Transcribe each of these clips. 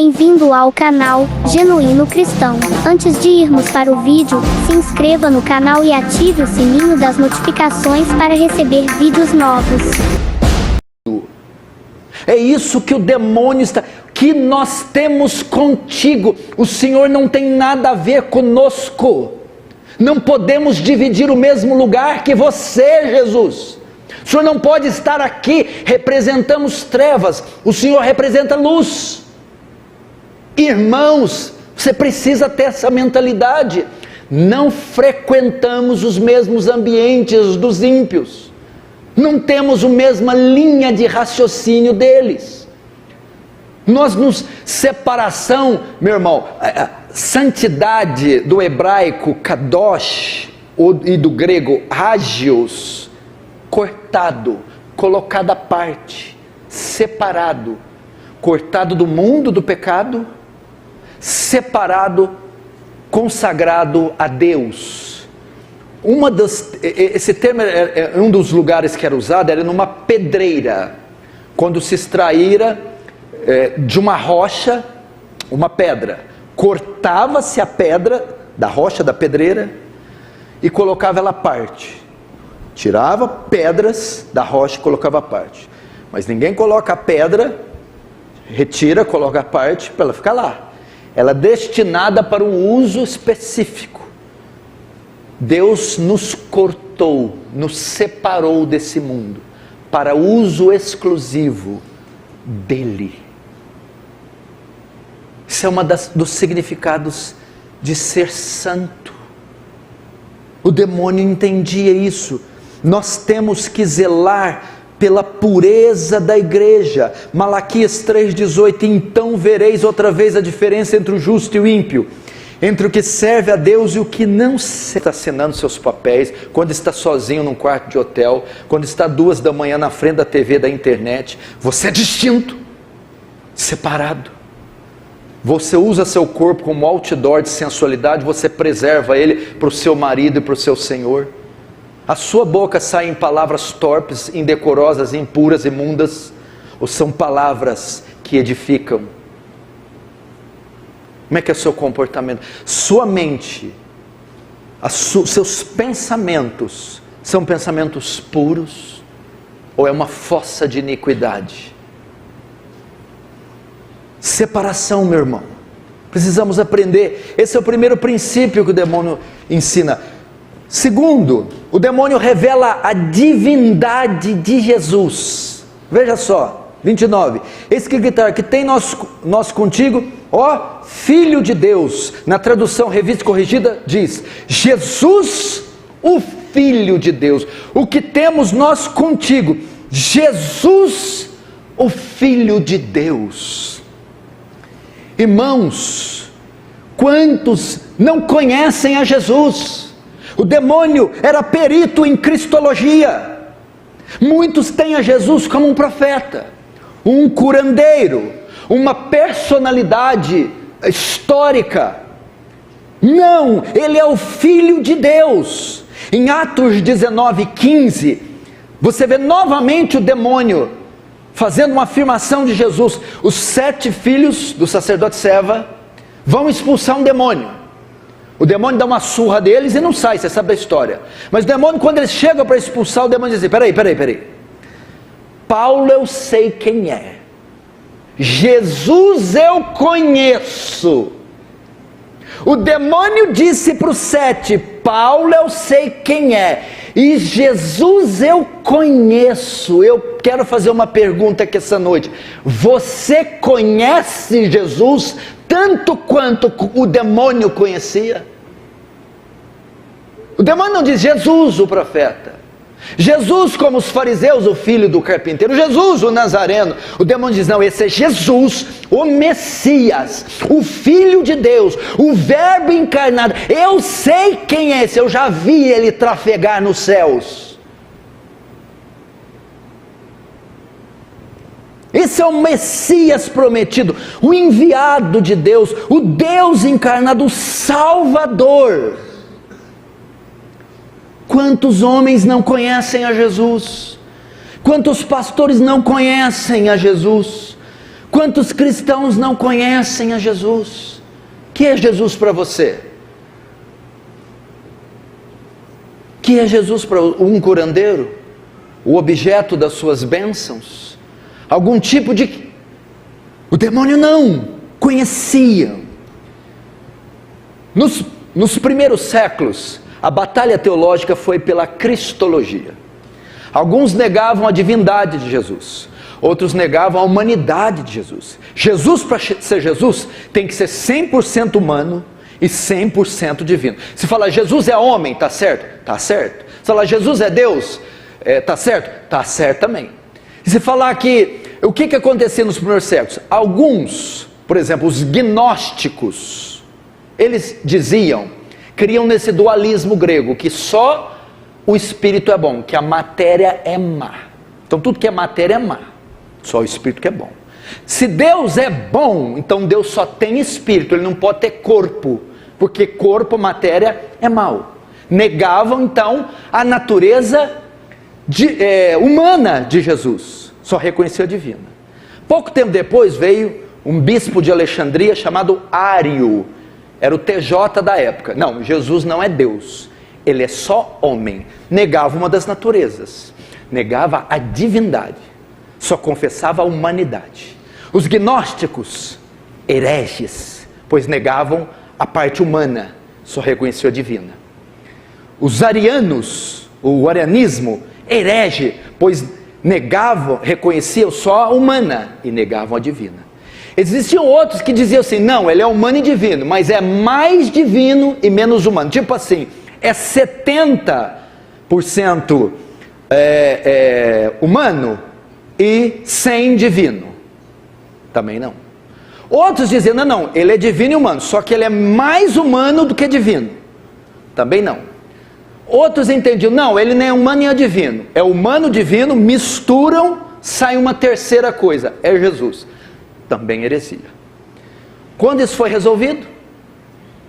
Bem-vindo ao canal Genuíno Cristão. Antes de irmos para o vídeo, se inscreva no canal e ative o sininho das notificações para receber vídeos novos. É isso que o demônio está... Que nós temos contigo. O Senhor não tem nada a ver conosco. Não podemos dividir o mesmo lugar que você, Jesus. O Senhor não pode estar aqui. Representamos trevas. O Senhor representa luz. Irmãos, você precisa ter essa mentalidade. Não frequentamos os mesmos ambientes dos ímpios. Não temos a mesma linha de raciocínio deles. Nós nos... Separação, meu irmão, santidade do hebraico kadosh e do grego hagios, cortado, colocado à parte, separado, cortado do mundo do pecado, separado, consagrado a Deus. Esse termo, um dos lugares que era usado, era numa pedreira, quando se extraíra de uma rocha, uma pedra, cortava-se a pedra da rocha, da pedreira, e colocava ela à parte, tirava pedras da rocha e colocava à parte, mas ninguém coloca a pedra, retira, coloca à parte, para ela ficar lá. Ela é destinada para um uso específico. Deus nos cortou, nos separou desse mundo, para uso exclusivo dele. Isso é dos significados de ser santo. O demônio entendia isso. Nós temos que zelar pela pureza da igreja. Malaquias 3,18: então vereis outra vez a diferença entre o justo e o ímpio, entre o que serve a Deus e o que não serve. Está assinando seus papéis, quando está sozinho num quarto de hotel, quando está 2 da manhã na frente da TV, da internet, você é distinto, separado. Você usa seu corpo como outdoor de sensualidade, você preserva ele para o seu marido e para o seu Senhor. A sua boca sai em palavras torpes, indecorosas, impuras, imundas, ou são palavras que edificam? Como é que é o seu comportamento? Sua mente, seus pensamentos, são pensamentos puros, ou é uma fossa de iniquidade? Separação, meu irmão. Precisamos aprender. Esse é o primeiro princípio que o demônio ensina. Segundo, o demônio revela a divindade de Jesus. Veja só, 29. Eis que gritar, que tem nós contigo, ó Filho de Deus. Na tradução Revista e Corrigida diz, Jesus, o Filho de Deus. O que temos nós contigo, Jesus, o Filho de Deus. Irmãos, quantos não conhecem a Jesus? O demônio era perito em cristologia. Muitos têm a Jesus como um profeta, um curandeiro, uma personalidade histórica. Não, ele é o Filho de Deus. Em Atos 19:15, você vê novamente o demônio fazendo uma afirmação de Jesus. Os 7 filhos do sacerdote Seva vão expulsar um demônio. O demônio dá uma surra deles e não sai, você sabe a história. Mas o demônio, quando eles chegam para expulsar, o demônio diz assim, peraí. Paulo eu sei quem é. Jesus eu conheço. O demônio disse para os 7, Paulo eu sei quem é. E Jesus eu conheço. Eu quero fazer uma pergunta aqui essa noite. Você conhece Jesus tanto quanto o demônio conhecia? O demônio não diz Jesus o profeta, Jesus como os fariseus o filho do carpinteiro, Jesus o nazareno. O demônio diz não, esse é Jesus o Messias, o Filho de Deus, o verbo encarnado. Eu sei quem é esse, eu já vi ele trafegar nos céus. Esse é o Messias prometido, o enviado de Deus, o Deus encarnado, o Salvador. Quantos homens não conhecem a Jesus? Quantos pastores não conhecem a Jesus? Quantos cristãos não conhecem a Jesus? O que é Jesus para você? O que é Jesus para um curandeiro? O objeto das suas bênçãos? Algum tipo de... O demônio não conhecia. Nos primeiros séculos, a batalha teológica foi pela cristologia. Alguns negavam a divindade de Jesus, outros negavam a humanidade de Jesus. Jesus, para ser Jesus, tem que ser 100% humano e 100% divino. Se falar Jesus é homem, está certo? Está certo. Se falar Jesus é Deus, está certo? Está certo também. E se falar que, o que acontecia nos primeiros séculos? Alguns, por exemplo, os gnósticos, eles criam nesse dualismo grego, que só o espírito é bom, que a matéria é má. Então tudo que é matéria é má, só o espírito que é bom. Se Deus é bom, então Deus só tem espírito, ele não pode ter corpo, porque corpo, matéria é mau. Negavam então a natureza humana de Jesus, só reconhecia a divina. Pouco tempo depois veio um bispo de Alexandria chamado Ário, era o TJ da época. Não, Jesus não é Deus, ele é só homem. Negava uma das naturezas, negava a divindade, só confessava a humanidade. Os gnósticos, hereges, pois negavam a parte humana, só reconheciam a divina. Os arianos, o arianismo, herege, pois reconheciam só a humana e negavam a divina. Existiam outros que diziam assim, não, ele é humano e divino, mas é mais divino e menos humano. Tipo assim, é 70% humano e 100% divino. Também não. Outros diziam, não, ele é divino e humano, só que ele é mais humano do que divino. Também não. Outros entendiam, não, ele nem é humano nem é divino. É humano e divino, misturam, sai uma terceira coisa, é Jesus. Também heresia. Quando isso foi resolvido?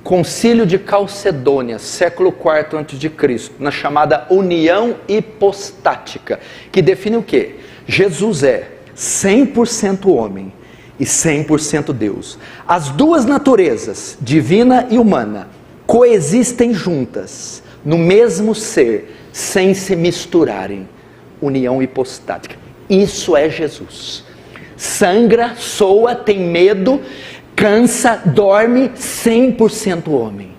Concílio de Calcedônia, século IV a.C., na chamada união hipostática, que define o quê? Jesus é 100% homem e 100% Deus. As duas naturezas, divina e humana, coexistem juntas, no mesmo ser, sem se misturarem. União hipostática. Isso é Jesus. Sangra, soa, tem medo, cansa, dorme, 100% homem.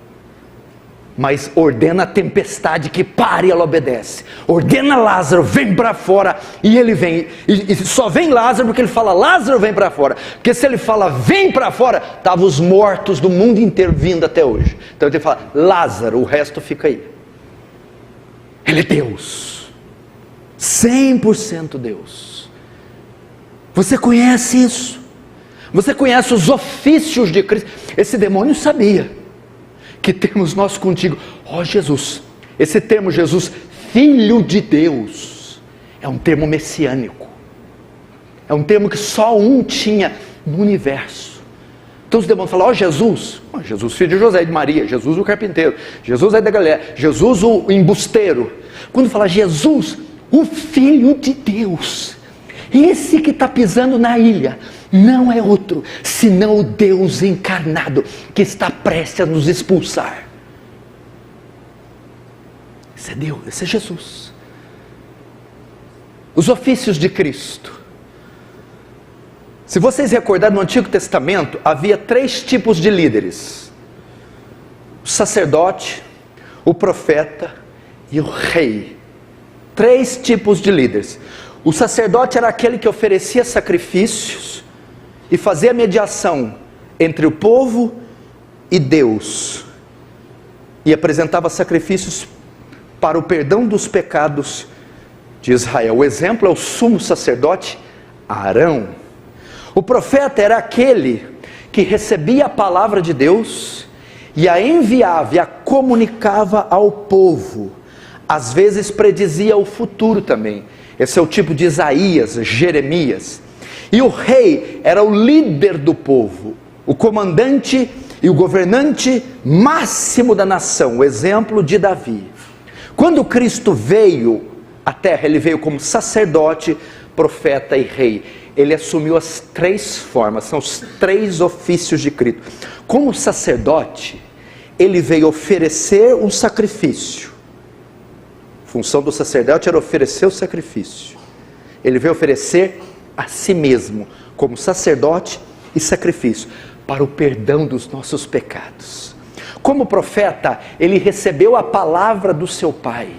Mas ordena a tempestade que pare e ela obedece. Ordena Lázaro, vem para fora, e ele vem. E só vem Lázaro porque ele fala, Lázaro vem para fora. Porque se ele fala, vem para fora, estavam os mortos do mundo inteiro vindo até hoje. Então ele fala, Lázaro, o resto fica aí. Ele é Deus. 100% Deus. Você conhece isso? Você conhece os ofícios de Cristo? Esse demônio sabia que temos nós contigo, ó Jesus. Esse termo Jesus, Filho de Deus, é um termo messiânico. É um termo que só um tinha no universo. Então os demônios falam, ó Jesus, Jesus filho de José e de Maria, Jesus o carpinteiro, Jesus aí da Galileia, Jesus o embusteiro. Quando fala Jesus, o Filho de Deus, esse que está pisando na ilha, não é outro, senão o Deus encarnado, que está prestes a nos expulsar. Esse é Deus, esse é Jesus. Os ofícios de Cristo. Se vocês recordarem, no Antigo Testamento, havia 3 tipos de líderes. O sacerdote, o profeta e o rei. 3 tipos de líderes. O sacerdote era aquele que oferecia sacrifícios e fazia a mediação entre o povo e Deus. E apresentava sacrifícios para o perdão dos pecados de Israel. O exemplo é o sumo sacerdote Arão. O profeta era aquele que recebia a palavra de Deus e a enviava e a comunicava ao povo. Às vezes predizia o futuro também. Esse é o tipo de Isaías, Jeremias. E o rei era o líder do povo, o comandante e o governante máximo da nação, o exemplo de Davi. Quando Cristo veio à terra, ele veio como sacerdote, profeta e rei. ele assumiu as 3 formas, são os 3 ofícios de Cristo. Como sacerdote, ele veio oferecer um sacrifício. A função do sacerdote era oferecer o sacrifício. Ele veio oferecer a si mesmo, como sacerdote e sacrifício, para o perdão dos nossos pecados. Como profeta, ele recebeu a palavra do seu Pai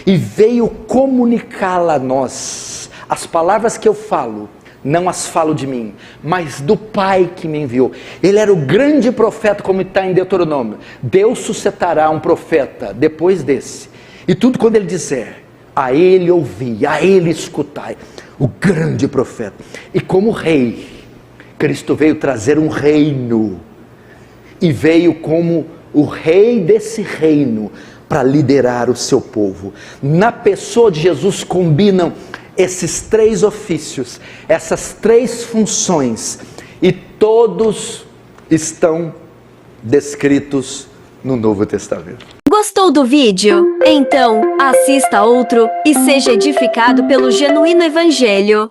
e veio comunicá-la a nós. As palavras que eu falo, não as falo de mim, mas do Pai que me enviou. Ele era o grande profeta, como está em Deuteronômio. Deus suscitará um profeta depois desse. E tudo quando ele disser, a ele ouvi, a ele escutai. O grande profeta. E como rei, Cristo veio trazer um reino. E veio como o rei desse reino para liderar o seu povo. Na pessoa de Jesus combinam esses 3 ofícios, essas 3 funções, e todos estão descritos no Novo Testamento. Gostou do vídeo? Então, assista outro e seja edificado pelo Genuíno Evangelho.